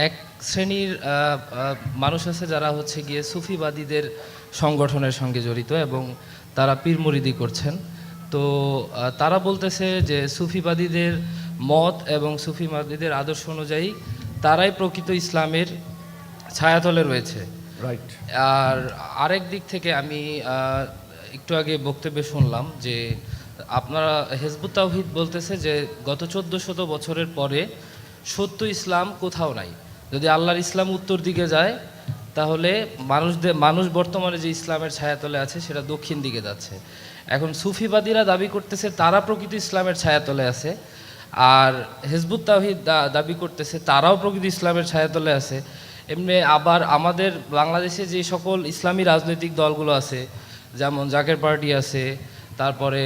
এক শ্রেণীর মানুষ আছে যারা হচ্ছে গিয়ে সুফিবাদীদের সংগঠনের সঙ্গে জড়িত এবং তারা পীর মুরিদি করছেন। তো তারা বলতেছে যে সুফিবাদীদের মত এবং সুফিবাদীদের আদর্শ অনুযায়ী তারাই প্রকৃত ইসলামের ছায়াতলে রয়েছে। রাইট। আর আরেক দিক থেকে আমি একটু আগে বক্তব্যে শুনলাম যে আপনারা হিজবুত তাওহীদ বলতেছে যে গত 1400 বছরের পরে সত্য ইসলাম কোথাও নাই। যদি আল্লাহর ইসলাম উত্তর দিকে যায় তাহলে মানুষ বর্তমানে যে ইসলামের ছায়াতলে আছে সেটা দক্ষিণ দিকে যাচ্ছে। এখন সুফিবাদীরা দাবি করতেছে তারা প্রকৃত ইসলামের ছায়াতলে আছে, আর হিজবুত তাওহীদ দাবি করতেছে তারাও প্রকৃত ইসলামের ছায়াতলে আছে। এমনি আবার আমাদের বাংলাদেশে যে সকল ইসলামী রাজনৈতিক দলগুলো আছে, যেমন জাকের পার্টি আছে, তারপরে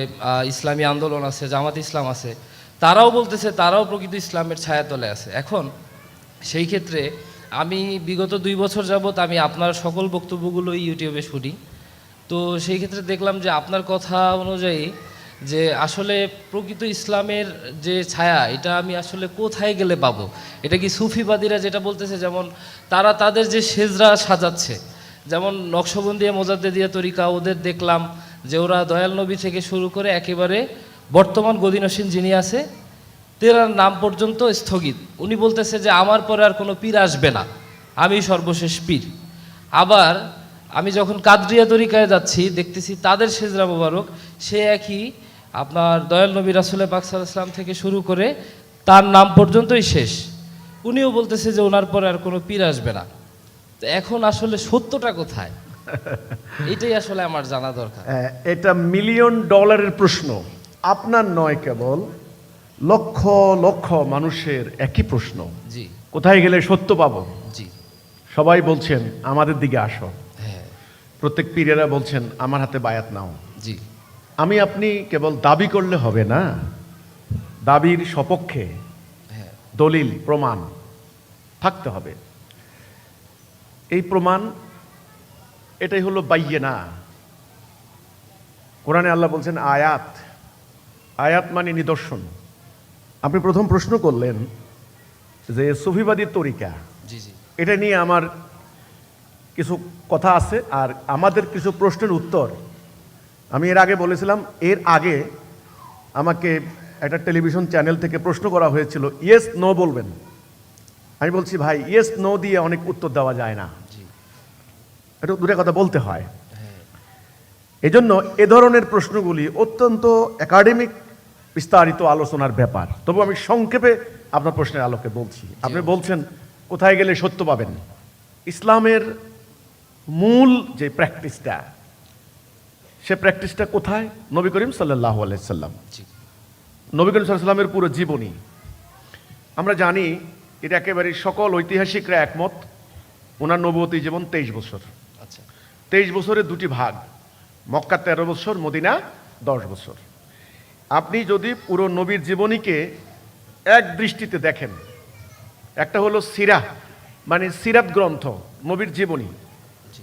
ইসলামী আন্দোলন আছে, জামাত ইসলাম আছে, তারাও বলতেছে তারাও প্রকৃত ইসলামের ছায়াতলে আছে। এখন সেই ক্ষেত্রে আমি বিগত 2 বছর যাবৎ আমি আপনার সকল বক্তব্যগুলো ইউটিউবে শুনি। তো সেই ক্ষেত্রে দেখলাম যে আপনার কথা অনুযায়ী যে আসলে প্রকৃত ইসলামের যে ছায়া এটা আমি আসলে কোথায় গেলে পাবো। এটা কি সুফিবাদীরা যেটা বলতেছে, যেমন তারা তাদের যে সেজরা সাজাচ্ছে, যেমন নকশবন্দিয়া মোজাদ্দেদিয়া তরিকা, ওদের দেখলাম যে ওরা দয়াল নবী থেকে শুরু করে একেবারে বর্তমান গদিনসীন যিনি আছে তেরার নাম পর্যন্ত স্থগিত। উনি বলতেছে যে আমার পরে আর কোনো পীর আসবে না, আমি সর্বশেষ পীর। আবার আমি যখন কাদরিয়া তরিকায় যাচ্ছি দেখতেছি তাদের সেজরা মোবারক সে একই আপনার দয়াল নবী রাসূল পাক সাল্লাল্লাহু আলাইহি ওয়াসাল্লাম থেকে শুরু করে তার নাম পর্যন্তই শেষ। উনিও বলতেছে যে ওনার পরে আর কোনো পীর আসবে না। তো এখন আসলে সত্যটা কোথায়, এটাই আসলে আমার জানা দরকার। এটা $মিলিয়ন প্রশ্ন, আপনার নয়, কেবল লক্ষ লক্ষ মানুষের একই প্রশ্ন। জি, কোথায় গেলে সত্য পাবো? জি, সবাই বলছেন আমাদের দিকে আসো, হ্যাঁ, প্রত্যেক পীরেরা বলছেন আমার হাতে বায়াত নাও। জি, আমি আপনি কেবল দাবি করলে হবে না, দাবির সপক্ষে হ্যাঁ, দলিল প্রমাণ থাকতে হবে। এই প্রমাণ এটাই হলো বাইয়িনা। কোরআনে আল্লাহ বলছেন আয়াত, আয়াত মানে নিদর্শন। আপনি প্রথম প্রশ্ন করলেন যে সুফিবাদী তরিকা, জি, জি, এটা নিয়ে আমার কিছু কথা আছে আর আমাদের কিছু প্রশ্নের উত্তর আমি এর আগে বলেছিলাম। এর আগে আমাকে একটা টেলিভিশন চ্যানেল থেকে প্রশ্ন করা হয়েছিল, ইয়েস নো বলবেন। আমি বলছি ভাই ইয়েস নো দিয়ে অনেক উত্তর দেওয়া যায় না, জি, একটু দূরে কথা বলতে হয়। হ্যাঁ, এজন্য এ ধরনের প্রশ্নগুলি অত্যন্ত একাডেমিক বিস্তারিত আলোচনার ব্যাপার। তবু আমি সংক্ষেপে আপনার প্রশ্নের আলোকে বলছি। আপনি বলছেন কোথায় গেলে সত্য পাবেন। ইসলামের মূল যে প্র্যাকটিসটা, সে প্র্যাকটিসটা কোথায়? নবী করিম সাল্লাল্লাহু আলাইহি সাল্লাম, জি, নবী করিম সাল্লাল্লাহু আলাইহি সাল্লামের পুরো জীবনী আমরা জানি। এটা একেবারে সকল ঐতিহাসিকরা একমত, ওনার নবুয়তী জীবন 23 বছর। আচ্ছা, 23 বছরের দুটি ভাগ, মক্কা 13 বছর, মদিনা 10 বছর। আপনি যদি পুরো নবীর জীবনীকে এক দৃষ্টিতে দেখেন, একটা হলো সিরা মানে সিরাত গ্রন্থ, নবীর জীবনী,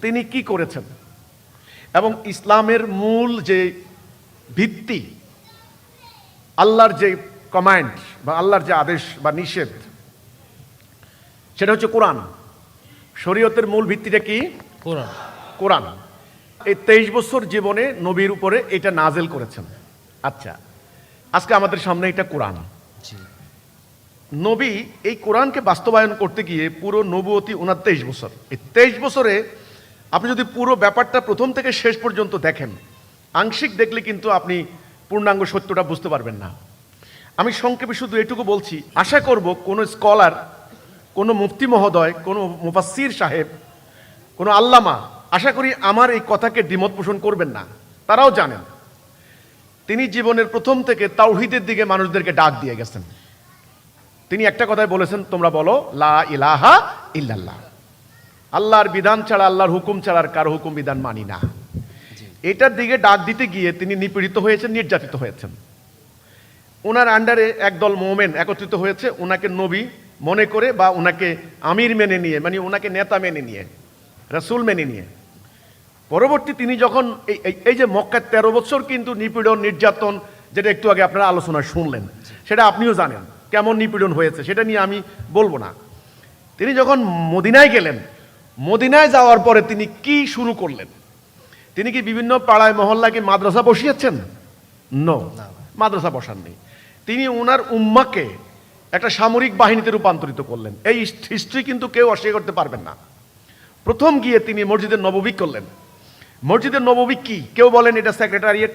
তিনি কি করেছেন, এবং ইসলামের মূল যে ভিত্তি, আল্লাহর যে কমান্ড বা আল্লাহর যে আদেশ বা নিষেধ, সেটা হচ্ছে কোরআন। শরীয়তের মূল ভিত্তিটা কি? কোরআন। কোরআন। এই 23 বছর জীবনে নবীর উপরে এটা নাজেল করেছেন। আচ্ছা, আজকে আমাদের সামনে এটা কোরআন। জি, নবী এই কোরআনকে বাস্তবায়ন করতে গিয়ে পুরো নবুয়তী ওনার 23 বছর। এই 23 বছরে আপনি যদি পুরো ব্যাপারটা প্রথম থেকে শেষ পর্যন্ত দেখেন, আংশিক দেখলে কিন্তু আপনি পূর্ণাঙ্গ সত্যটা বুঝতে পারবেন না। আমি সংক্ষেপে শুধু এটুকু বলছি, আশা করব কোনো স্কলার, কোনো মুফতি মহোদয়, কোনো মুফাসসির সাহেব, কোনো আল্লামা, আশা করি আমার এই কথাকে দ্বিমত পোষণ করবেন না। তারাও জানেন তিনি জীবনের প্রথম থেকে তাওহীদের দিকে মানুষদেরকে ডাক দিয়ে গেছেন। তিনি একটা কথাই বলেছেন, তোমরা বলো লা ইলাহা ইল্লাল্লাহ, আল্লাহর বিধান ছাড়া, আল্লাহর হুকুম ছাড়া আর কারো হুকুম বিধান মানি না। এটার দিকে ডাক দিতে গিয়ে তিনি নিপীড়িত হয়েছেন, নির্যাতিত হয়েছেন। ওনার আন্ডারে একদল মোমেন একত্রিত হয়েছে, ওনাকে নবী মনে করে বা ওনাকে আমির মেনে নিয়ে, মানে ওনাকে নেতা মেনে নিয়ে, রাসূল মেনে নিয়ে। পরবর্তী তিনি যখন এই যে মক্কার 13 বছর কিন্তু নিপীড়ন, নির্যাতন, যেটা একটু আগে আপনারা আলোচনা শুনলেন, সেটা আপনিও জানেন কেমন নিপীড়ন হয়েছে, সেটা নিয়ে আমি বলবো না। তিনি যখন মদিনায় গেলেন, মদিনায় যাওয়ার পরে তিনি কি শুরু করলেন? তিনি কি বিভিন্ন পাড়ায় মহল্লাকে মাদ্রাসা বসিয়েছেন? নো, মাদ্রাসা বসাননি। তিনি ওনার উম্মাকে একটা সামরিক বাহিনীতে রূপান্তরিত করলেন। এই হিস্ট্রি কিন্তু কেউ অস্বীকার করতে পারবেন না। প্রথম গিয়ে তিনি মসজিদের নববী করলেন। মসজিদের নববী কি? কেউ বলেন এটা সেক্রেটারিয়েট,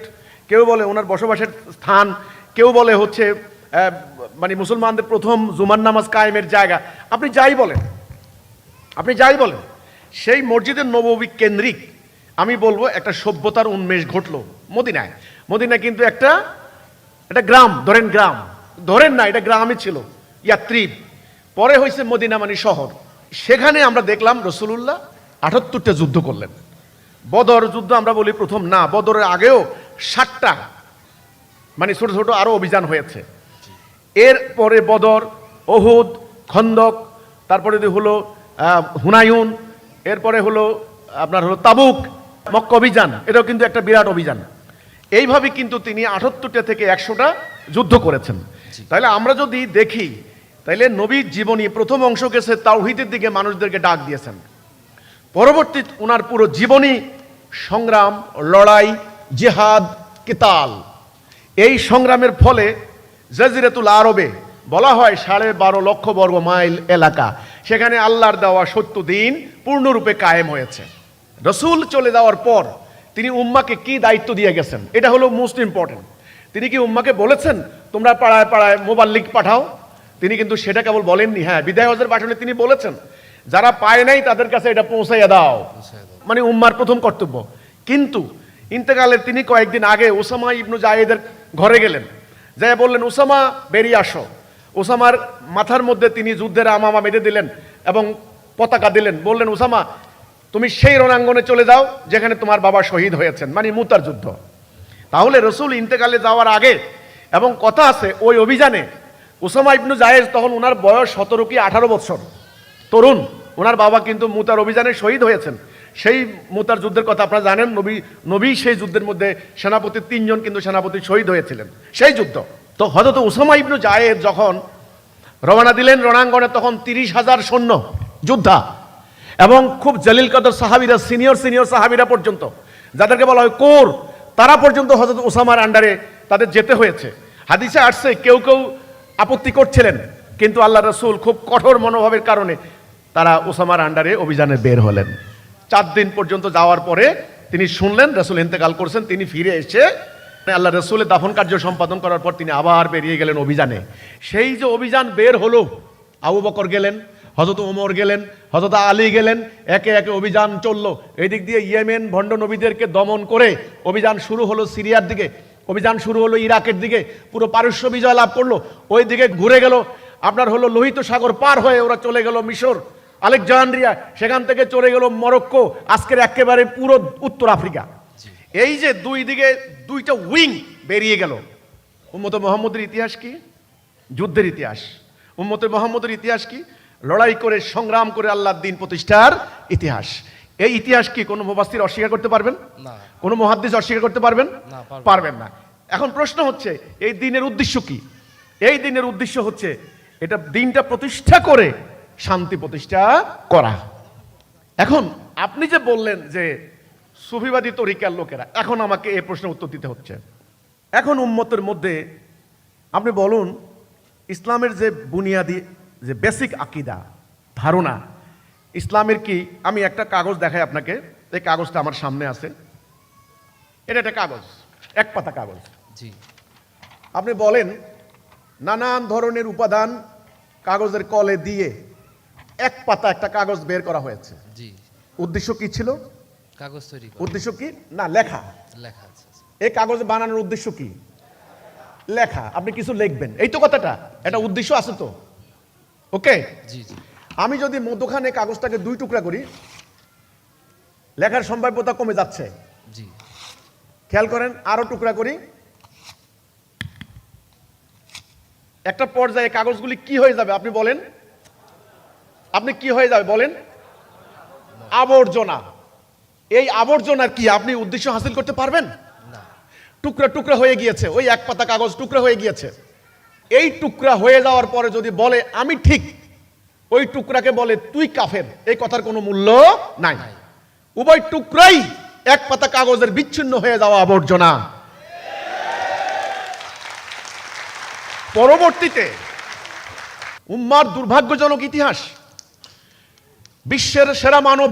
কেউ বলে ওনার বসবাসের স্থান, কেউ বলে হচ্ছে মানে মুসলমানদের প্রথম জুমার নামাজ কায়েমের জায়গা। আপনি যাই বলেন, সেই মসজিদের নববী কেন্দ্রিক আমি বলবো একটা সভ্যতার উন্মেষ ঘটলো মদিনায়। মদিনা কিন্তু একটা গ্রাম, ধরেন না, এটা গ্রামই ছিল, ইয়াত্রিব। পরে হয়েছে মদিনা মানে শহর। সেখানে আমরা দেখলাম রাসূলুল্লাহ ৭৮টা যুদ্ধ করলেন। বদর যুদ্ধ আমরা বলি প্রথম না, বদরের আগেও ৭টা মানে ছোট ছোট আরো অভিযান হয়েছে। এরপরে বদর, ওহুদ, খন্দক, তারপরে হলো হুনায়ুন, এরপরে হলো আপনার হলো তাবুক, মক্কা অভিযান, এটাও কিন্তু একটা বিরাট অভিযান। এইভাবে কিন্তু তিনি ৭৮টা থেকে ১০০টা যুদ্ধ করেছেন। তাহলে আমরা যদি দেখি, তাইলে নবীর জীবনী প্রথম অংশ গেছে তাওহীদের দিকে, মানুষদেরকে ডাক দিয়েছেন। পরবর্তী ওনার পুরো জীবনী সংগ্রাম, লড়াই, জিহাদ, কিতাল। এই সংগ্রামের ফলে জাজিরাতুল আরবে বলা হয় 12.5 লক্ষ বর্গ মাইল এলাকা, সেখানে আল্লাহর দেওয়া সত্য দিন পূর্ণরূপে কায়েম হয়েছে। রসুল চলে যাওয়ার পর তিনি উম্মাকে কি দায়িত্ব দিয়ে গেছেন, এটা হলো মোস্ট ইম্পর্টেন্ট। তিনি কি উম্মাকে বলেছেন তোমরা পাড়ায় পাড়ায় মোবাল্লিগ পাঠাও? তিনি কিন্তু সেটা কেবল বলেননি। হ্যাঁ, বিদায় হজের ভাষণে তিনি বলেছেন যারা পায় নাই তাদের কাছে এটা পৌঁছাইয়া দাও, মানে উম্মার প্রথম কর্তব্য। কিন্তু ইন্তেকালের তিনি কয়েকদিন আগে উসামা ইবনু জায়েদের ঘরে গেলেন, যাই বললেন উসামা বেরিয়ে আসো। উসামার মাথার মধ্যে তিনি যুদ্ধের আমামা বেঁধে দিলেন এবং পতাকা দিলেন, বললেন উসামা তুমি সেই রণাঙ্গনে চলে যাও যেখানে তোমার বাবা শহীদ হয়েছেন, মানে মুতার যুদ্ধ। তাহলে রসুল ইন্তেকালে যাওয়ার আগে, এবং কথা আছে ওই অভিযানে উসামা ইবনু জায়েদ তখন ওনার বয়স 17 কি 18 বছর, তরুণ। ওনার বাবা কিন্তু মুতার অভিযানে শহীদ হয়েছেন। সেই মুতার যুদ্ধের কথা আপনারা জানেন, নবী সেই যুদ্ধের মধ্যে সেনাপতির 3 জন কিন্তু সেনাপতি শহীদ হয়েছিলেন সেই যুদ্ধ। তো হযরত উসামা ইবনু জায়েদ যখন রওনা দিলেন রণাঙ্গনে, তখন 30,000 সৈন্য যোদ্ধা এবং খুব জলিল কদর সাহাবীরা, সিনিয়র সাহাবীরা পর্যন্ত, যাদেরকে বলা হয় কোর, তারা পর্যন্ত হযরত উসামার আন্ডারে তাদের যেতে হয়েছে। হাদিসে আসছে কেউ কেউ আপত্তি করছিলেন, কিন্তু আল্লাহ রাসূল খুব কঠোর মনোভাবের কারণে তারা উসামার আন্ডারে অভিযানে বের হলেন। 4 দিন পর্যন্ত যাওয়ার পরে তিনি শুনলেন রাসূল ইন্তেকাল করছেন। তিনি ফিরে এসে আল্লাহ রাসূলের দাফন কার্য সম্পাদন করার পর তিনি আবার বেরিয়ে গেলেন অভিযানে। সেই যে অভিযান বের হলো, আবু বকর গেলেন, হযরত ওমর গেলেন, হযরত আলী গেলেন, একে একে অভিযান চললো। এই দিক দিয়ে ইয়েমেন ভণ্ড নবীদেরকে দমন করে অভিযান শুরু হলো সিরিয়ার দিকে, অভিযান শুরু হলো ইরাকের দিকে, পুরো পারস্য বিজয় লাভ করলো। ওই দিকে ঘুরে গেল আপনার হলো লোহিত সাগর পার হয়ে ওরা চলে গেল মিশর, আলেকজান্দ্রিয়া, সেখান থেকে চলে গেল মরক্কো, আজকের একেবারে পুরো উত্তর আফ্রিকা। এই যে দুই দিকে দুইটা উইং বেরিয়ে গেল। উম্মতে মুহাম্মদের ইতিহাস কি? যুদ্ধের ইতিহাস। উম্মতে মুহাম্মদের ইতিহাস কি? লড়াই করে সংগ্রাম করে আল্লাহর দ্বীন প্রতিষ্ঠার ইতিহাস। এই ইতিহাস কি কোনো মুফাসসির অস্বীকার করতে পারবেন? না। কোনো মুহাদ্দিস অস্বীকার করতে পারবেন? না, পারবেন না। এখন প্রশ্ন হচ্ছে এই দ্বীনের উদ্দেশ্য কি? এই দ্বীনের উদ্দেশ্য হচ্ছে এটা দ্বীনটা প্রতিষ্ঠা করে শান্তি প্রতিষ্ঠা করা। এখন আপনি যে বললেন যে সুফিবাদী তরিকার লোকেরা, এখন আমাকে এই প্রশ্নের উত্তর দিতে হচ্ছে। এখন উম্মতের মধ্যে আপনি বলুন ইসলামের যে বুনিয়াদি যে বেসিক আকীদা ধারণা ইসলামের কি? আমি একটা কাগজ দেখাই আপনাকে, এই কাগজটা আমার সামনে আছে। এটা একটা কাগজ, 1 পাতা কাগজ। জি। আপনি বলেন নানান ধরনের উপাদান কাগজের কলে দিয়ে 1 পাতা একটা কাগজ বের করা হয়েছে। জি। উদ্দেশ্য কি ছিল? কাগজ তৈরি করা। উদ্দেশ্য কি? না, লেখা। লেখা আছে। এই কাগজ বানানোর উদ্দেশ্য কি? লেখা। আপনি কিছু লিখবেন, এই তো কথাটা। এটা উদ্দেশ্য আছে তো, ওকে? জি জি। আমি যদি মধ্যখানে কাগজটাকে 2 টুকরা করি, লেখার সম্ভাব্যতা কমে যাচ্ছে। জি। খেয়াল করেন, আরো টুকরা করি, একটা পর্যায়ে কাগজগুলি কি হয়ে যাবে আপনি বলেন? আপনি কি হয়ে যাবে বলেন? আবর্জনা। এই আবর্জনার কি আপনি উদ্দেশ্য হাসিল করতে পারবেন? না। টুকরা টুকরা হয়ে গিয়েছে, ওই 1 পাতা কাগজ টুকরা হয়ে গিয়েছে। এই টুকরা হয়ে যাওয়ার পরে যদি বলে আমি ঠিক, ওই টুকরাকে বলে তুই কাফের, এই কথার কোনো মূল্য নাই। উভয় টুকরাই এক পাতা কাগজের বিচ্ছিন্ন হয়ে যাওয়া আবর্জনা। পরবর্তীতে উম্মার দুর্ভাগ্যজনক ইতিহাস, বিশ্বের সেরা মানব,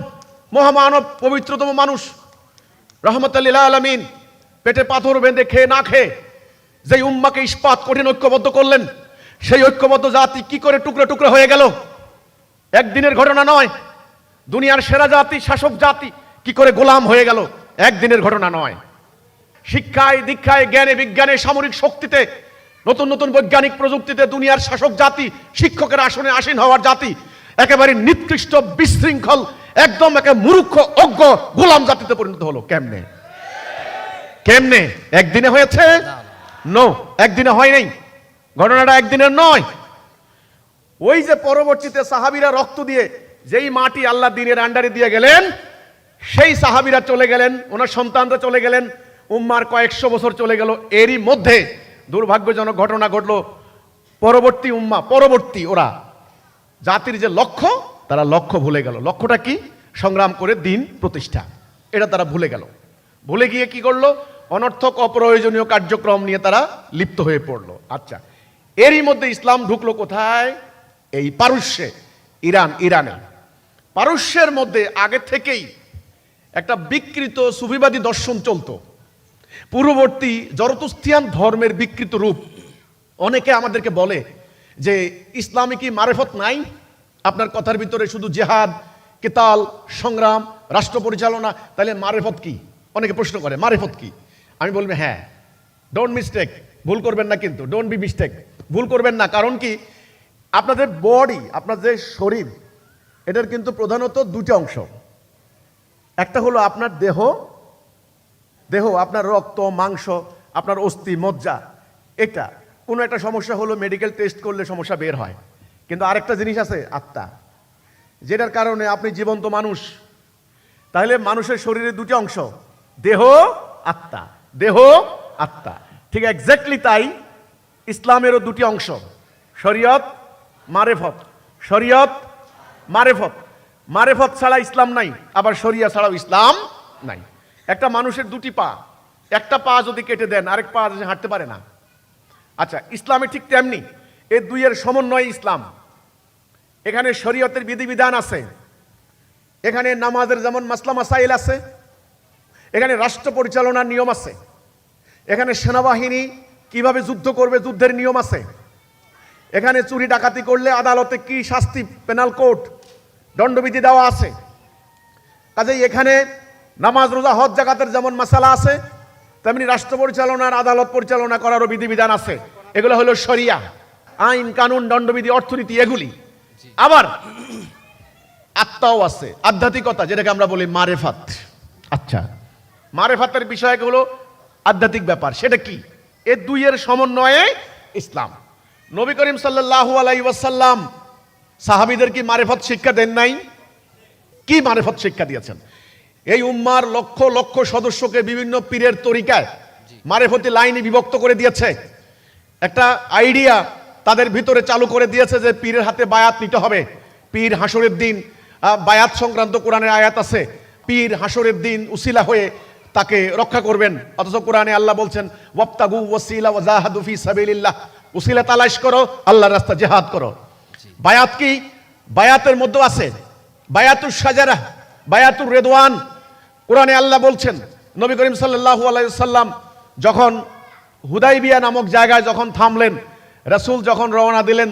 মহামানব, পবিত্রতম মানুষ রহমতুল লিল আলামিন পেটে পাথর বেঁধে খেয়ে না খেয়ে যেই উম্মাকে ইস্পাত কঠিন ঐক্যবদ্ধ করলেন, সেই ঐক্যবদ্ধ জাতি কি করে টুকরো টুকরো হয়ে গেল? একদিনের ঘটনা নয়। দুনিয়ার সেরা জাতি, শাসক জাতি কি করে গোলাম হয়ে গেল? একদিনের ঘটনা নয়। শিক্ষায়, দীক্ষায়, জ্ঞানে, বিজ্ঞানে, সামরিক শক্তিতে, নতুন নতুন বৈজ্ঞানিক প্রযুক্তিতে দুনিয়ার শাসক জাতি, শিক্ষকের আসনে আসীন হওয়ার জাতি একেবারে নিকৃষ্ট, বিশৃঙ্খল, একদম একে মূর্খ, অজ্ঞ, গোলাম জাতিতে পরিণত হলো। কেমনে কেমনে? একদিনে হয়েছে? নো, একদিনে হয় নাই। ঘটনাটা একদিনের নয়। ওই যে পরবর্তীতে সাহাবীরা রক্ত দিয়ে যেই মাটি আল্লাহ দ্বীনের আন্ডারে দিয়ে গেলেন, সেই সাহাবীরা চলে গেলেন, ওনার সন্তানরা চলে গেলেন, উম্মার কয়েকশো বছর চলে গেল। এরই মধ্যে দুর্ভাগ্যজনক ঘটনা ঘটলো। পরবর্তী উম্মা, পরবর্তী ওরা জাতির যে লক্ষ্য, তারা লক্ষ্য ভুলে গেল। লক্ষ্যটা কি? সংগ্রাম করে দিন প্রতিষ্ঠা। এটা তারা ভুলে গেল। ভুলে গিয়ে কি করলো? অনর্থক, অপ্রয়োজনীয় কার্যক্রম নিয়ে তারা লিপ্ত হয়ে পড়লো। আচ্ছা, এরই মধ্যে ইসলাম ঢুকলো কোথায়? এই পারস্যে, ইরানে। পারস্যের মধ্যে আগে থেকেই একটা বিকৃত সুফিবাদী দর্শন চলতো, পূর্ববর্তী জরতুস্তিয়ান ধর্মের বিকৃত রূপ। অনেকে আমাদেরকে বলে যে ইসলামে কি মারেফত নাই? আপনার কথার ভিতরে শুধু জেহাদ, কিতাল, সংগ্রাম, রাষ্ট্র পরিচালনা, তাহলে মারেফত কি? অনেকে প্রশ্ন করে মারেফত কি? আমি বলবো হ্যাঁ, ডোন্ট মিস্টেক, ভুল করবেন না, কিন্তু ডোন্ট বি মিস্টেক, ভুল করবেন না। কারণ কি? আপনাদের বডি, আপনার যে শরীর, এটার কিন্তু প্রধানত দুটি অংশ। একটা হলো আপনার দেহ, আপনার রক্ত, মাংস, আপনার অস্থি, মজ্জা। এটা কোনো একটা সমস্যা হলো মেডিকেল টেস্ট করলে সমস্যা বের হয়। কিন্তু আরেকটা জিনিস আছে, আত্মা, যেটার কারণে আপনি জীবন্ত মানুষ। তাহলে মানুষের শরীরে দুটি অংশ, দেহ, আত্মা, দেহ, আত্মা। ঠিক এক্স্যাক্টলি তাই ইসলামেরও দুটি অংশ, শরিয়ত, মারেফত। শরিয়ত, মারেফত। মারেফত ছাড়া ইসলাম নাই, আবার শরিয়া ছাড়াও ইসলাম নাই। একটা মানুষের দুটি পা, একটা পা যদি কেটে দেন আরেক পা হাঁটতে পারে না। আচ্ছা, ইসলামে ঠিক তেমনি, এই দুইয়ের সমন্বয় ইসলাম। এখানে শরীয়তের বিধিবিধান আছে, এখানে নামাজের যেমন মাসলা মাসাইল আছে, এখানে রাষ্ট্র পরিচালনার নিয়ম আছে, এখানে সেনাবাহিনী কিভাবে যুদ্ধ করবে যুদ্ধের নিয়ম আছে, এখানে চুরি ডাকাতি করলে আদালতে কি শাস্তি, পেনাল কোড, দণ্ডবিধি দেওয়া আছে। কাজেই এখানে নামাজ, রোজা, হজ, যাকাতের যেমন মাসালা আছে, তেমনি রাষ্ট্র পরিচালনার, আদালত পরিচালনা করারও বিধিবিধান আছে। এগুলো হলো শরিয়া, আইন কানুন, দণ্ডবিধি, অর্থনীতি, এগুলি। আবার আত্মাও আছে, আধ্যাত্মিকতা, যেটাকে আমরা বলি মারেফাত। আচ্ছা, মারেফাতের বিষয় হলো আধ্যাত্মিক ব্যাপার। সেটা কি? এই দুইয়ের সমন্বয়ে ইসলাম। নবী করিম সাল্লাল্লাহু আলাইহি ওয়াসাল্লাম সাহাবীদের কি মারেফত শিক্ষা দেন নাই? কি মারেফত শিক্ষা দিয়েছেন? এই উম্মার লক্ষ লক্ষ সদস্যকে বিভিন্ন পীরের তরিকায় মারেফতি লাইনে বিভক্ত করে দিয়েছে। একটা আইডিয়া তাদের ভিতরে চালু করে দিয়েছে যে পীরের হাতে বায়াত নিতে হবে। পীর হাসরের দিন, বায়াত সংক্রান্ত কোরআনের আয়াত আছে, পীর হাসরের দিন উসিলা হয়ে তাকে রক্ষা করবেন। অথচ কোরআনে আল্লাহ বলছেন ওয়াবতাগু ওয়াসিলা ওয়াজাহাদু ফি সাবিলিল্লাহ, উসিলা তালাশ করো, আল্লাহর রাস্তা জিহাদ করো। বায়াত কি? বায়াতের মধ্যে আছে বায়াতুশ শাজারা, বায়াতুর রিদওয়ান। কোরআনে আল্লাহ বলছেন, নবী করিম সাল্লাল্লাহু আলাইহি ওয়াসাল্লাম যখন হুদাইবিয়া নামক জায়গায় যখন থামলেন, রাসূল যখন রওনা দিলেন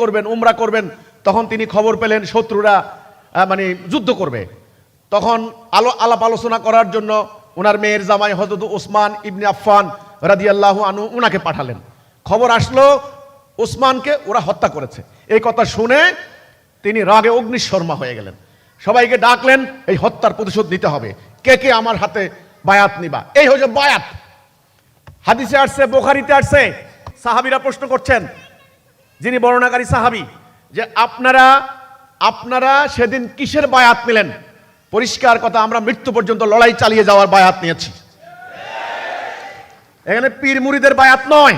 করবেন, উমরা করবেন, তখন তিনি খবর পেলেন শত্রুরা মানে যুদ্ধ করবে। তখন আলাপ আলোচনা করার জন্য ওনার মেয়ের জামাই হযরত ওসমান ইবনে আফফান রাদিয়াল্লাহু আনহু ওনাকে পাঠালেন। খবর আসলো ওসমানকে ওরা হত্যা করেছে। এই কথা শুনে তিনি রাগে অগ্নিশর্মা হয়ে গেলেন। সবাইকে ডাকলেন, এই হত্যার প্রতিশোধ নিতে হবে, কে কে আমার হাতে বায়াত নিবা। এই হচ্ছে বায়াত। হাদিসে আসছে, বুখারীতে আসছে। সাহাবীরা প্রশ্ন করছেন, যিনি বর্ণনাকারী সাহাবী, যে আপনারা সেদিন কিসের বায়াত নিলেন? পরিষ্কার কথা, আমরা মৃত্যু পর্যন্ত লড়াই চালিয়ে যাওয়ার বায়াত নিয়েছি। এখানে পীর মুরিদের বায়াত নয়।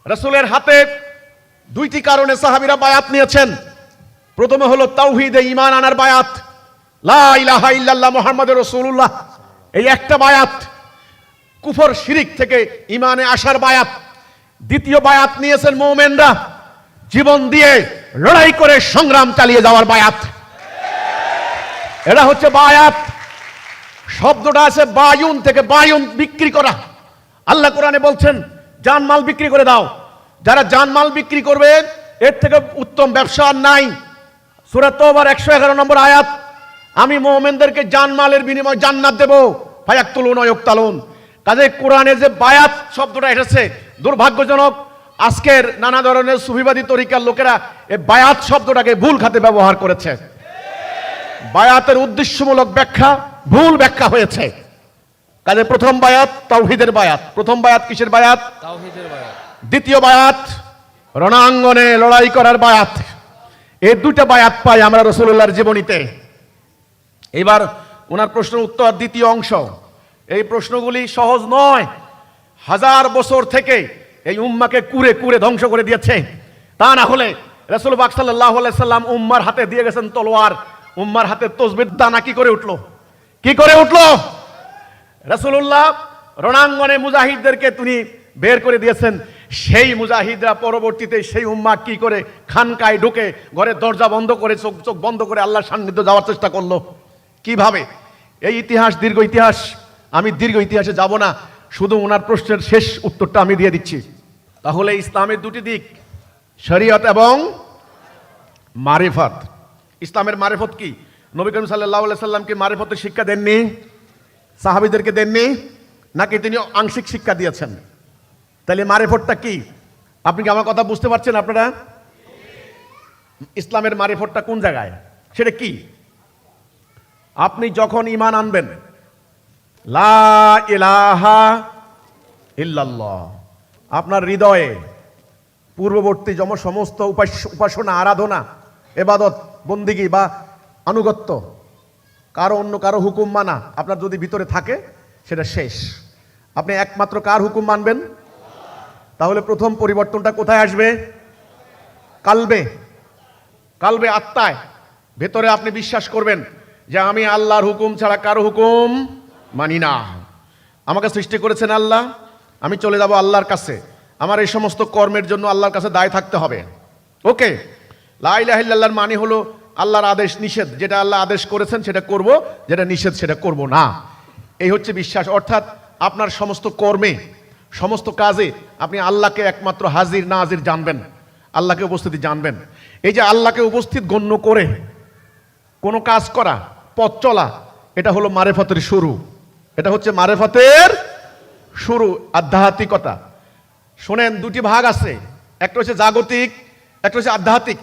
রাসূলের হাতে দুইটি কারণে সাহাবীরা বায়াত নিয়েছেন। প্রথমে হলো তাওহীদে ঈমান আনার বায়াত, লা ইলাহা ইল্লাল্লাহ মুহাম্মাদুর রাসূলুল্লাহ, এই একটা বায়াত। কুফর শিরিক থেকে ঈমানে আসার বায়াত। দ্বিতীয় বায়াত নিয়েছেন মুমিনরা, জীবন দিয়ে লড়াই করে সংগ্রাম চালিয়ে যাওয়ার বায়াত। এটা হচ্ছে বায়াত। শব্দটা আছে বায়ুন থেকে, বায়ুন বিক্রি করা। আল্লাহ কোরআনে বলছেন জানমাল বিক্রি করে দাও। যারা জানমাল বিক্রি করবে এর থেকে উত্তম ব্যবসা আর নাই। সূরা তওবার 111 নম্বর আয়াত, আমি মুমিনদেরকে জানমালের বিনিময়ে জান্নাত দেব, ফায়াকতুলুন ওয়া ইউকতালুন। কাজে কোরআনে যে বায়াত শব্দটা এসেছে, দুর্ভাগ্যজনক আজকের নানা ধরনের সুফিবাদী তরিকার লোকেরা এই বায়াত শব্দটাকে ভুল খাতে ব্যবহার করেছে। বায়াতের উদ্দেশ্যমূলক ব্যাখ্যা ভুল ব্যাখ্যা হয়েছে। কাজে প্রথম বায়াত তাওহীদের বায়াত। প্রথম বায়াত কিসের বায়াত? তাওহীদের বায়াত। দ্বিতীয় বায়াত রণাঙ্গনে লড়াই করার বায়াত। এই দুটো বায়াত পাই আমরা রাসূলুল্লাহর জীবনীতে। এবার ওনার প্রশ্নের উত্তর দ্বিতীয় অংশ। এই প্রশ্নগুলি সহজ নয়। 1000 বছর থেকে এই উম্মাকে কুরে কুরে ধ্বংস করে দিয়েছে। তা না হলে রাসূল পাক সাল্লাল্লাহু আলাইহি সাল্লাম উম্মার হাতে দিয়ে গেছেন তলোয়ার, উম্মার হাতে তসবির দানা কি করে উঠলো? কি করে উঠলো? রাসূলুল্লাহ রণাঙ্গনে মুজাহিদদেরকে তিনি বের করে দিয়েছেন। সেই মুজাহিদরা পরবর্তীতে সেই উম্মা কি করে খানকায় ঢুকে ঘরে দরজা বন্ধ করে চোখ বন্ধ করে আল্লাহর সান্নিধ্য যাওয়ার চেষ্টা করলো কিভাবে? এই ইতিহাস দীর্ঘ ইতিহাস, আমি দীর্ঘ ইতিহাসে যাব না, শুধু ওনার প্রশ্নের শেষ উত্তরটা আমি দিয়ে দিচ্ছি। তাহলে ইসলামের দুটি দিক, শরীয়ত এবং মারিফত। ইসলামের মারিফত কি? নবী করিম সাল্লাল্লাহু আলাইহি সাল্লামকে মারিফতের শিক্ষা দেননি? সাহাবীদেরকে দেননি? নাকি তিনি আংশিক শিক্ষা দিয়েছেন? তাহলে মারিফতটা কি? আপনি কি আমার কথা বুঝতে পারছেন? আপনারা ইসলামের মারিফতটা কোন জায়গায়? সেটা কি? আপনি যখন ঈমান আনবেন, লা ইলাহা ইল্লাল্লাহ, আপনার হৃদয়ে পূর্ববর্তী সমস্ত উপাসনা, আরাধনা, ইবাদত, বন্দিগি বা আনুগত্য, অন্য কারো হুকুম মানা আপনার যদি ভিতরে থাকে, সেটা শেষ। আপনি একমাত্র কার হুকুম মানবেন? তাহলে প্রথম পরিবর্তনটা কোথায় আসবে? কালবে, কালবে, আত্মায়, ভেতরে আপনি বিশ্বাস করবেন যে আমি আল্লাহর হুকুম ছাড়া কারো হুকুম মানি না। আমাকে সৃষ্টি করেছেন আল্লাহ, আমি চলে যাব আল্লাহর কাছে, আমার এই সমস্ত কর্মের জন্য আল্লাহর কাছে দায় থাকতে হবে। ওকে, লা ইলাহা ইল্লাল্লাহর মানে হলো আল্লাহর আদেশ নিষেধ, যেটা আল্লাহ আদেশ করেছেন সেটা করব, যেটা নিষেধ সেটা করব না। এই হচ্ছে বিশ্বাস। অর্থাৎ আপনার সমস্ত কর্মে, সমস্ত কাজে আপনি আল্লাহকে একমাত্র হাজির নাজির জানবেন, আল্লাহকে উপস্থিতি জানবেন। এই যে আল্লাহকে উপস্থিত গণ্য করে কোনো কাজ করা, পথ চলা, এটা হলো মারিফতের শুরু। এটা হচ্ছে মারিফতের শুরু, আধ্যাত্মিকতা। শোনেন, দুটি ভাগ আছে, একটা হচ্ছে জাগতিক, একটা হচ্ছে আধ্যাত্মিক,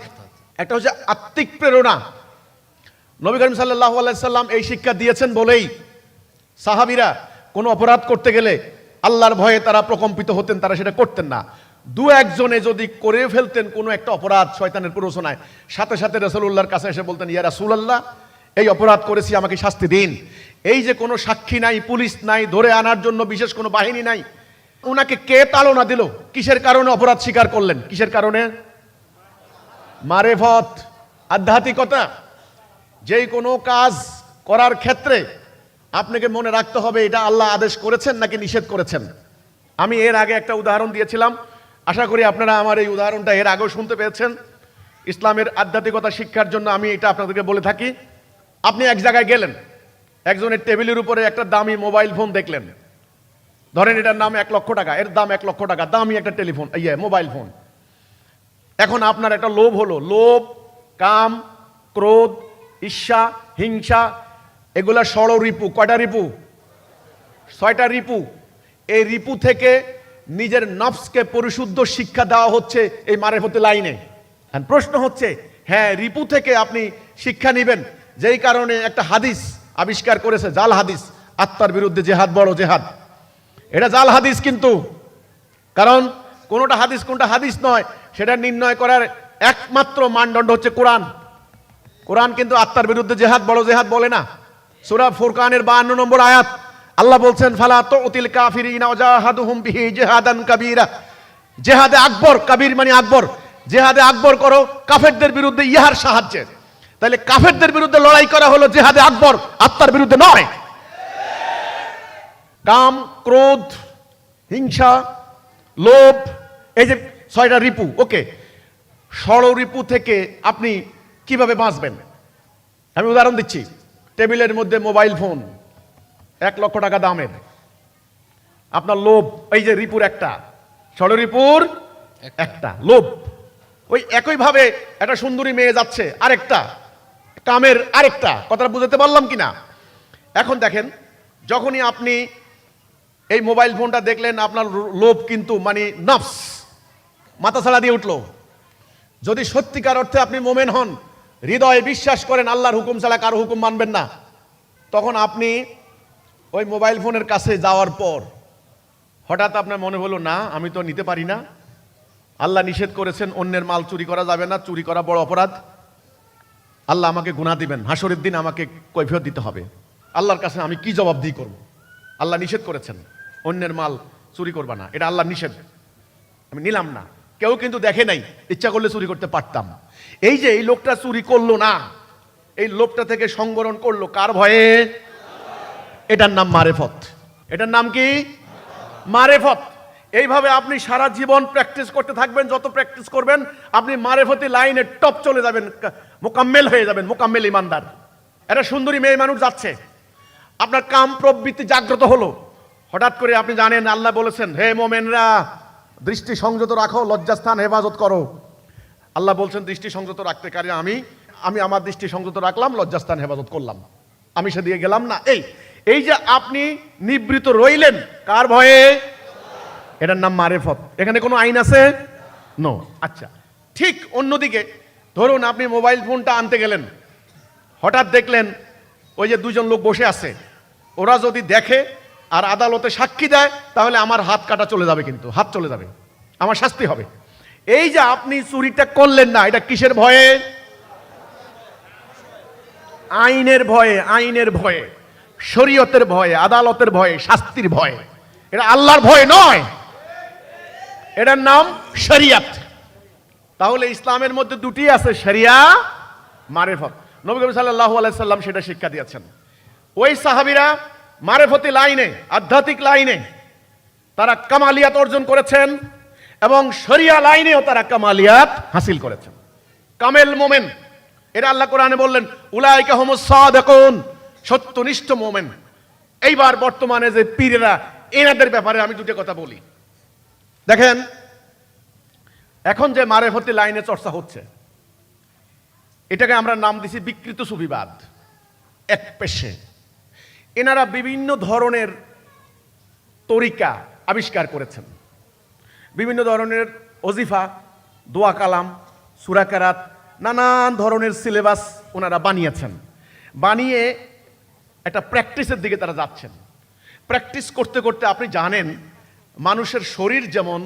একটা হচ্ছে আত্মিক প্রেরণা। নবী করিম সাল্লাল্লাহু আলাইহি সাল্লাম এই শিক্ষা দিয়েছেন বলেই সাহাবীরা কোনো অপরাধ করতে গেলে আল্লাহর ভয়ে তারা প্রকম্পিত হতেন, তারা সেটা করতেন না। দু একজনে যদি করে ফেলতেন কোনো একটা অপরাধ শয়তানের প্ররোচনায়, সাথে সাথে রাসূলুল্লাহর কাছে এসে বলতেন, ইয়া রাসূলুল্লাহ, এই অপরাধ করেছি, আমাকে শাস্তি দিন। এই যে কোনো সাক্ষী নাই, পুলিশ নাই, ধরে আনার জন্য বিশেষ কোনো বাহিনী নাই, ওনাকে কে তাড়না দিল? কিসের কারণে অপরাধ স্বীকার করলেন? কিসের কারণে? মারিফত, আধ্যাত্মিকতা। যেই কোনো কাজ করার ক্ষেত্রে আপনাকে মনে রাখতে হবে এটা আল্লাহ আদেশ করেছেন নাকি নিষেধ করেছেন। আমি এর আগে একটা উদাহরণ দিয়েছিলাম, আশা করি আপনারা আমার এই উদাহরণটা এর আগেও শুনতে পেয়েছেন। ইসলামের আধ্যাত্মিকতা শিক্ষার জন্য আমি এটা আপনাদেরকে বলে থাকি। আপনি এক জায়গায় গেলেন, একজনের টেবিলের উপরে একটা দামি মোবাইল ফোন দেখলেন, ধরেন এটার নাম 1 লক্ষ টাকা, এর দাম 1 লক্ষ টাকা, দামি একটা টেলিফোন, মোবাইল ফোন। এখন আপনার একটা লোভ হলো, লোভ, কাম, ক্রোধ, ঈর্ষা, হিংসা, এগুলা ষড়রিপু। কয়টা রিপু? 6টা রিপু। এই রিপু থেকে নিজের নফসকে পরিশুদ্ধ শিক্ষা দেওয়া হচ্ছে এই মারিফতের লাইনে। প্রশ্ন হচ্ছে, হ্যাঁ, রিপু থেকে আপনি শিক্ষা নেবেন, যেই কারণে একটা হাদিস আবিষ্কার করেছে, জাল হাদিস, আত্মার বিরুদ্ধে জেহাদ বড় জেহাদ। এটা জাল হাদিস কিন্তু, কারণ কোনটা হাদিস কোনটা হাদিস নয় সেটা নির্ণয় করার একমাত্র মানদণ্ড হচ্ছে কোরআন। কোরআন কিন্তু আত্মার বিরুদ্ধে জেহাদ বড় জেহাদ বলে না। সূরা ফুরকানের 52 নম্বর আয়াত আল্লাহ বলছেন, ফালা তুতিল কাফিরিনা ওয়াজাহাদুহুম বিহি জিহাদান কাবীরা। জেহাদে আকবর, কাবীর মানে আকবর, জেহাদে আকবর করো কাফেরদের বিরুদ্ধে ইহার সাহায্যে। তাহলে কাফেরদের বিরুদ্ধে লড়াই করা হলো জেহাদে আকবর, আত্মার বিরুদ্ধে নয়। কাম, ক্রোধ, হিংসা, লোভ, এই যে 6টা রিপু। ওকে, ষড়রিপু থেকে আপনি কিভাবে বাঁচবেন? আমি উদাহরণ দিচ্ছি। টেবিলের মধ্যে মোবাইল ফোন 1 লক্ষ টাকা দামের, আপনার লোভ, এই যে রিপুর একটা, ষড়রিপুর একটা, লোভ। ওই একইভাবে একটা সুন্দরী মেয়ে যাচ্ছে, আরেকটা কামের, আরেকটা। কথাটা বুঝাতে পারলাম কিনা? এখন দেখেন, যখনই আপনি এই মোবাইল ফোনটা দেখলেন, আপনার লোভ কিন্তু মানে নফস মাথা ছাড়া দিয়ে উঠলো। যদি সত্যিকার অর্থে আপনি মোমেন হন, হৃদয়ে বিশ্বাস করেন আল্লাহর হুকুম ছাড়া কারো হুকুম মানবেন না, তখন আপনি ওই মোবাইল ফোনের কাছে যাওয়ার পর হঠাৎ আপনার মনে হলো, না আমি তো নিতে পারি না, আল্লাহ নিষেধ করেছেন অন্যের মাল চুরি করা যাবে না, চুরি করা বড় অপরাধ, আল্লাহ আমাকে গুনাহ দিবেন, হাসরের দিন আমাকে কৈফিয়ত দিতে হবে, আল্লাহর কাছে আমি কি জবাব দিয়ে করব? আল্লাহ নিষেধ করেছেন অন্যের মাল চুরি করবা না, এটা আল্লাহর নিষেধ, আমি নিলাম না। কেউ কিন্তু দেখে নাই, ইচ্ছা করলে চুরি করতে পারতাম। এই যে এই লোকটা চুরি করলো না, এই লোকটা থেকে সংবরণ করলো কার ভয়ে? এটার নাম মারেফত। এটার নাম কি? মারেফত। এইভাবে আপনি সারা জীবন প্র্যাকটিস করতে থাকবেন, যত প্র্যাকটিস করবেন আপনি মারেফতি লাইনে টপ চলে যাবেন, মোকাম্মেল হয়ে যাবেন, মোকাম্মেল ইমানদার। একটা সুন্দরী মেয়ে মানুষ যাচ্ছে, আপনার কাম প্রবৃত্তি জাগ্রত হলো, হঠাৎ করে আপনি জানেন আল্লাহ বলেছেন, হে মোমেনরা দৃষ্টি সংযত রাখো, লজ্জাস্থান হেফাজত করো। আল্লাহ বলছেন দৃষ্টি সংযত রাখতে, কারণ আমি আমার দৃষ্টি সংযত রাখলাম, লজ্জাস্থান হেফাজত করলাম, আমি সেদিকে গেলাম না। এই যে আপনি নিবৃত রইলেন কার ভয়ে? এটার নাম মারেফত। এখানে কোনো আইন আছে? নো। আচ্ছা, ঠিক অন্যদিকে ধরুন আপনি মোবাইল ফোনটা আনতে গেলেন, হঠাৎ দেখলেন ওই যে 2 জন লোক বসে আছে, ওরা যদি দেখে আর আদালতে সাক্ষী দেয়, তাহলে আমার হাত কাটা চলে যাবে, কিন্তু হাত চলে যাবে, আমার শাস্তি হবে। এই যে আপনি চুরিটা করলেন না, এটা কিসের ভয়ে? আইনের ভয়ে, আইনের ভয়ে, শরীয়তের ভয়ে, আদালতের ভয়ে, শাস্তির ভয়ে। এটা আল্লাহর ভয় নয়, এটার নাম শরিয়ত। তাহলে ইসলামের মধ্যে দুটি আছে, শরিয়া, মারেফত। নবী করিম সাল্লাল্লাহু আলাইহি সাল্লাম সেটা শিক্ষা দিয়েছেন। ওই সাহাবীরা মারেফতি লাইনে, আধ্যাত্মিক লাইনে তারা কামালিয়াত অর্জন করেছেন, এবং শরিয়া লাইনেও তারা কামালিয়াত হাসিল করেছেন। কামেল মোমেন, এটা আল্লাহ কোরআনে বললেন, উলাইকা হুমুস সাদিকুন, সত্যনিষ্ঠ মোমেন। এইবার বর্তমানে যে পীরেরা, এনাদের ব্যাপারে আমি দুটো কথা বলি। দেখেন, এখন যে মারেফতি লাইনে চর্চা হচ্ছে, এটাকে আমরা নাম দিছি বিকৃত সুফিবাদ, এক পেশে। এনারা বিভিন্ন ধরনের তরিকা আবিষ্কার করেছেন, বিভিন্ন ধরনের ওজিফা, দোয়া কালাম, সূরা কেরাত, নানান ধরনের সিলেবাস ওনারা বানিয়েছেন। বানিয়ে একটা প্র্যাকটিসের দিকে তারা যাচ্ছেন। প্র্যাকটিস করতে করতে আপনি জানেন, মানুষের শরীর যেমন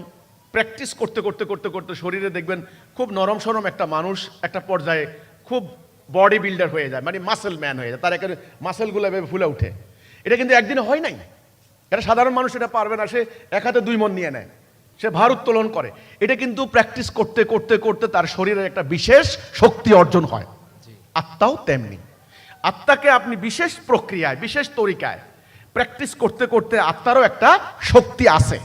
প্র্যাকটিস করতে করতে করতে করতে শরীরে দেখবেন খুব নরম সরম একটা মানুষ একটা পর্যায়ে খুব বডি বিল্ডার হয়ে যায়, মানে মাসেল ম্যান হয়ে যায়, তার একেবারে মাসেলগুলো এভাবে ফুলে ওঠে। এটা কিন্তু একদিনে হয় নাই, এটা সাধারণ মানুষ এটা পারবে না, সে 1 হাতে 2 মণ নিয়ে নেয়, সে ভার উত্তোলন করে। এটা কিন্তু প্র্যাকটিস করতে করতে করতে তার শরীরের একটা বিশেষ শক্তি অর্জন হয়। আত্মাও তেমনি, আত্মাকে আপনি বিশেষ প্রক্রিয়ায়, বিশেষ তরিকায় প্র্যাকটিস করতে করতে আত্মারও একটা শক্তি আছে,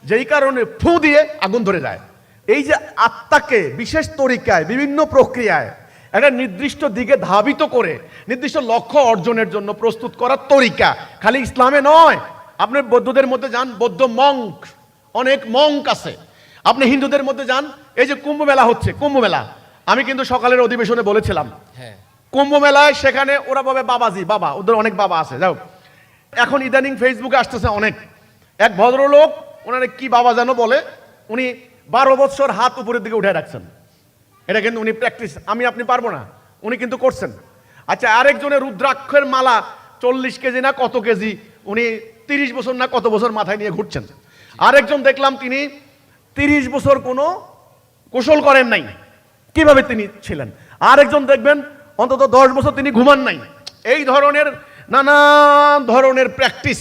যেই কারণে ফু দিয়ে আগুন ধরে যায়। এই যে আত্মাকে বিশেষ তরিকায়, বিভিন্ন প্রক্রিয়ায় একটা নির্দিষ্ট দিকে ধাবিত করে নির্দিষ্ট লক্ষ্য অর্জনের জন্য প্রস্তুত করার তরিকা খালি ইসলামে নয়। আপনি বৌদ্ধদের মধ্যে যান, বৌদ্ধ মঙ্ক, অনেক মঙ্ক আছে। আপনি হিন্দুদের মধ্যে যান, এই যে কুম্ভ মেলা হচ্ছে, কুম্ভ মেলা আমি কিন্তু সকালের অধিবেশনে বলেছিলাম, কুম্ভ মেলায় সেখানে ওরা বলে বাবাজি, বাবা, ওদের অনেক বাবা আছে। যাও, এখন ইদানিং ফেসবুকে আসতেছে অনেক, এক ভদ্রলোক, ওনারা কি বাবা যেন বলে, উনি 12 বছর হাত উপরের দিকে উঠে রাখছেন। এটা কিন্তু উনি প্র্যাকটিস, আমি আপনি পারবো না, উনি কিন্তু করছেন। আচ্ছা, আরেকজনের রুদ্রাক্ষের মালা 40 কেজি না কত কেজি, উনি 30 বছর না কত বছর মাথায় নিয়ে ঘুরছেন। আরেকজন দেখলাম তিনি 30 বছর কোনো গোসল করেন নাই, কিভাবে তিনি ছিলেন। আরেকজন দেখবেন অন্তত 10 বছর তিনি ঘুমান নাই। এই ধরনের নানান ধরনের প্র্যাকটিস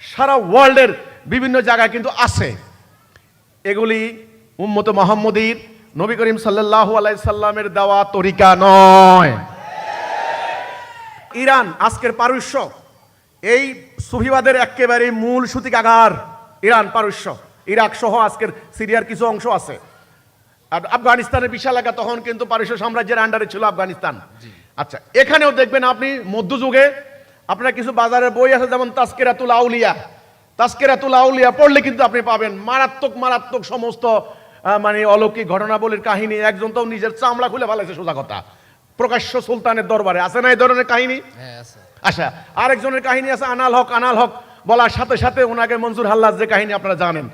সারা ওয়ার্ল্ডের বিভিন্ন জায়গায় কিন্তু আছে। এগুলি উম্মতে মুহাম্মদীর নবী করিম সাল্লাল্লাহু আলাইহি সাল্লামের দেওয়া তরিকা নয়। ইরান আজকের পারস্য, এই সুফিবাদের একেবারে মূল সূতিকাগার ইরান, পারস্য, ইরাক সহ আজকের সিরিয়ার কিছু অংশ আছে। আর আফগানিস্তানের বিশাল এলাকা তখন কিন্তু পারস্য সাম্রাজ্যের আন্ডারে ছিল আফগানিস্তান। আচ্ছা, এখানেও দেখবেন আপনি মধ্যযুগে আপনার কিছু বাজারের বই আছে, যেমন তাজকিরাতুল আউলিয়া। তাজকিরাতুল আউলিয়া পড়লে কিন্তু আপনি পাবেন মারাত্মক মারাত্মক সমস্ত মানে অলৌকিক ঘটনাবলীর কাহিনী। একজন তো নিজের চামড়া খুলে ফেলেছে, সোজা কথা, প্রকাশ্য সুলতানের দরবারে। আছে না এই ধরনের কাহিনী? আচ্ছা, আরেকজনের কাহিনী আছে আনাল হক। আনাল হক বলার সাথে সাথে ওনাকে মনসুর হাল্লাজ যে কাহিনী আপনারা জানেন,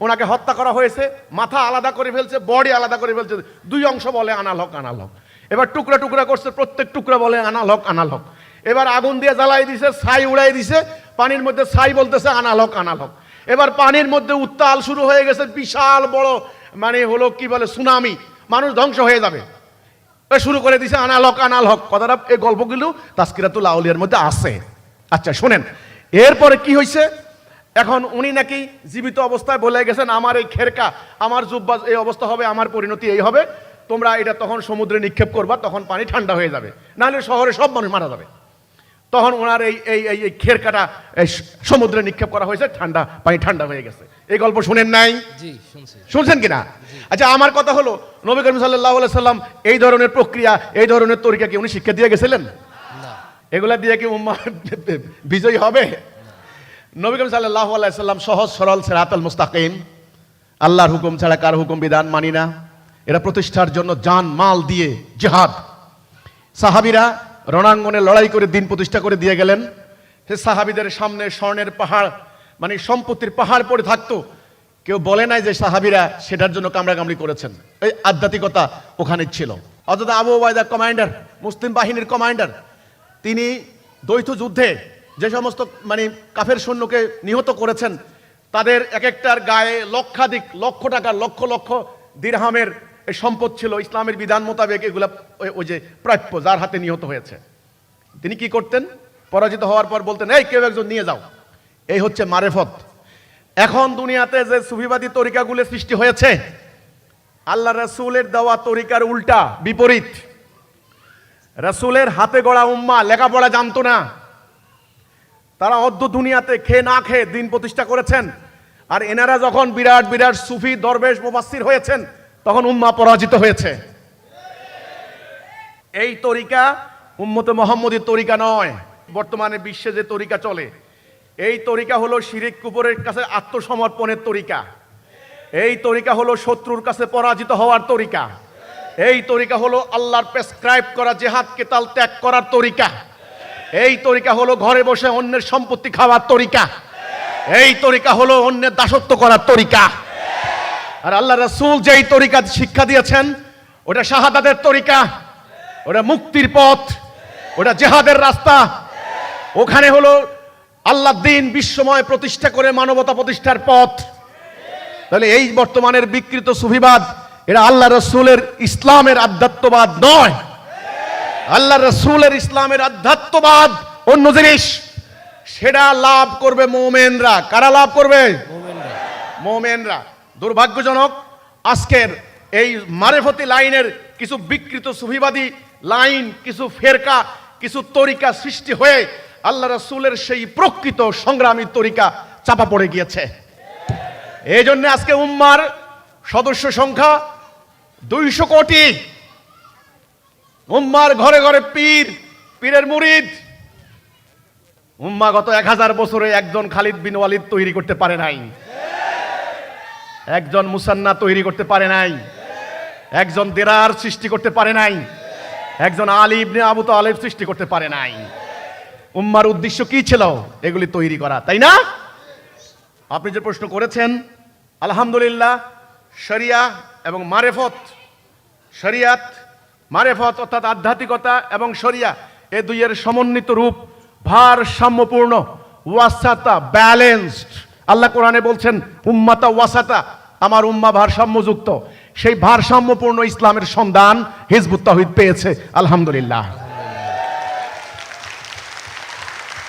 ওনাকে হত্যা করা হয়েছে, মাথা আলাদা করে ফেলছে, বডি আলাদা করে ফেলছে, দুই অংশ বলে আনাল হক আনাল হক। এবার টুকরা টুকরা করছে, প্রত্যেক টুকরা বলে আনাল হক আনাল হক। এবার আগুন দিয়ে জ্বালাই দিছে, ছাই উড়াই দিছে, পানির মধ্যে ছাই বলতেছে আনাল হক আনাল হক। এবার পানির মধ্যে উত্তাল শুরু হয়ে গেছে, বিশাল বড় মানে হলো কি বলে সুনামি, মানুষ ধ্বংস হয়ে যাবে, শুরু করে দিছে আনাল হক আনাল হক। কথাটা এই গল্পগুলো তাজকিরাতুল আউলিয়ার মধ্যে আছে। আচ্ছা শুনেন, এরপরে কি হয়েছে, এখন উনি নাকি জীবিত অবস্থায় বলে গেছেন আমার এই খেরকা, আমার জুব্বা এই অবস্থা হবে, আমার পরিণতি এই হবে, তোমরা এটা তখন সমুদ্রে নিক্ষেপ করবা, তখন পানি ঠান্ডা হয়ে যাবে, নাহলে শহরে সব মানুষ মারা যাবে। তখন ওনার এই এই এই খেরকাটা এই সমুদ্রে নিক্ষেপ করা হয়েছে, ঠান্ডা পানি ঠান্ডা হয়ে গেছে। এই গল্প শুনেন নাই? শুনছেন কিনা? আচ্ছা, আমার কথা হলো নবী করিম সাল্লাল্লাহু আলাইহি সাল্লাম এই ধরনের প্রক্রিয়া, এই ধরনের তরিকা কি উনি শিক্ষা দিয়ে গেছিলেন? এগুলা দিয়ে কি উম্মাহ বিজয়ী হবে? নবী করিম সাল্লাল্লাহু আলাইহি সাল্লাম সহজ সরল সিরাতাল মুস্তাকিম, আল্লাহর হুকুম ছাড়া কার হুকুম বিধান মানি না, এরা প্রতিষ্ঠার জন্য জান মাল দিয়ে জিহাদ। সাহাবীরা রণাঙ্গনে লড়াই করে দিন প্রতিষ্ঠা করে দিয়ে গেলেন। সে সাহাবীদের সামনে স্বর্ণের পাহাড় মানে সম্পত্তির পাহাড় পড়ে থাকতো, কেউ বলে নাই যে সাহাবীরা সেটার জন্য কামড়াকামড়ি করেছেন। এই আধ্যাত্মিকতা ওখানে ছিল। অথচ আবু উবাইদা কমান্ডার, মুসলিম বাহিনীর কমান্ডার, তিনি দ্বৈত যুদ্ধে যে সমস্ত মানে কাফের সৈন্যকে নিহত করেছেন, তাদের এক একটার গায়ে লক্ষাধিক, লক্ষ টাকার, লক্ষ লক্ষ দিরহামের সম্পদ ছিল। ইসলামের বিধান মোতাবেক এগুলা ওই যে প্রাপ্য, যার হাতে নিহত হয়েছে। তিনি কি করতেন? পরাজিত হওয়ার পর বলতেন এই কেউ একজন নিয়ে যাও। এই হচ্ছে মারেফত। এখন দুনিয়াতে যে সুফিবাদী তরিকাগুলো সৃষ্টি হয়েছে, আল্লাহ রাসূলের দেওয়া তরিকার উল্টা, বিপরীত। রাসূলের হাতে গড়া উম্মাহ লেখাপড়া জানতো না, তারা অর্ধ দুনিয়াতে খেয়ে না খেয়ে দিন প্রতিষ্ঠা করেছেন। আর এনারা যখন বিরাট বিরাট সুফি দরবেশ মুফাসসির হয়েছেন, তখন উম্মাহ পরাজিত হয়েছে। এই তরিকা উম্মতে মুহাম্মদীর তরিকা নয়। বর্তমানে বিশ্বে যে তরিকা চলে, এই তরিকা হলো শিরিক কুফরের কাছে আত্মসমর্পণের তরিকা। এই তরিকা হলো শত্রুর কাছে পরাজিত হওয়ার তরিকা। এই তরিকা হলো আল্লাহর প্রেসক্রাইব করা জিহাদ কেতাল ত্যাগ করার তরিকা। এই তরিকা হলো ঘরে বসে অন্যের সম্পত্তি খাওয়ার তরিকা। এই তরিকা হলো অন্যের দাসত্ব করার তরিকা। আর আল্লাহ রাসূল যেই তরিকা শিক্ষা দিয়েছেন, ওটা শাহাদাতের তরিকা, ওটা মুক্তির পথ, ওটা জিহাদের রাস্তা। ওখানে হলো আল্লাহর দ্বীন বিশ্বময় প্রতিষ্ঠা করে মানবতা প্রতিষ্ঠার পথ। তাহলে এই বর্তমানের বিকৃত সুফিবাদ, এটা আল্লাহ রাসূলের ইসলামের আধ্যাত্মবাদ নয়। আল্লাহ রাসূলের ইসলামের আধ্যাত্মবাদ অন্য জিনিস। সেটা লাভ করবে মুমিনরা। কারা লাভ করবে? মুমিনরা। দুর্ভাগ্যজনক, আজকের এই মারেফতি লাইনের কিছু বিকৃত সুফিবাদী লাইন, কিছু ফেরকা, কিছু তরিকা সৃষ্টি হয়ে আল্লাহ রাসূলের সেই প্রকৃত সংগ্রামী তরিকা চাপা পড়ে গিয়েছে। এই জন্য আজকে উম্মার সদস্য সংখ্যা 200 কোটি। উম্মার ঘরে ঘরে পীর, পীরের মুরিদ। উম্মা গত 1000 বছরে একজন খালিদ বিন ওয়ালিদ তৈরি করতে পারে নাই, একজন মুসান্না তৈরি করতে পারে নাই, একজন দেরার সৃষ্টি করতে পারে নাই, একজন আলী ইবনে আবু তালেব সৃষ্টি করতে পারে নাই। উম্মার উদ্দেশ্য কি ছিল? এগুলি তৈরি করা, তাই না? আপনি যে প্রশ্ন করেছেন, আলহামদুলিল্লাহ, শরিয়া এবং মারেফত, শরিয়াত মারেফত অর্থাৎ আধ্যাত্মিকতা এবং শরিয়া, এ দুইয়ের সমন্বিত রূপ, ভারসাম্যপূর্ণ, ওয়াসাতা, ব্যালেন্সড। আল্লাহ কোরআনে বলছেন উম্মাতা ওয়াসাতা, আমার উম্মাহ ভারসাম্যযুক্ত। সেই ভারসাম্যপূর্ণ ইসলামের সন্ধান হিজবুত তাওহীদ পেয়েছে, আলহামদুলিল্লাহ।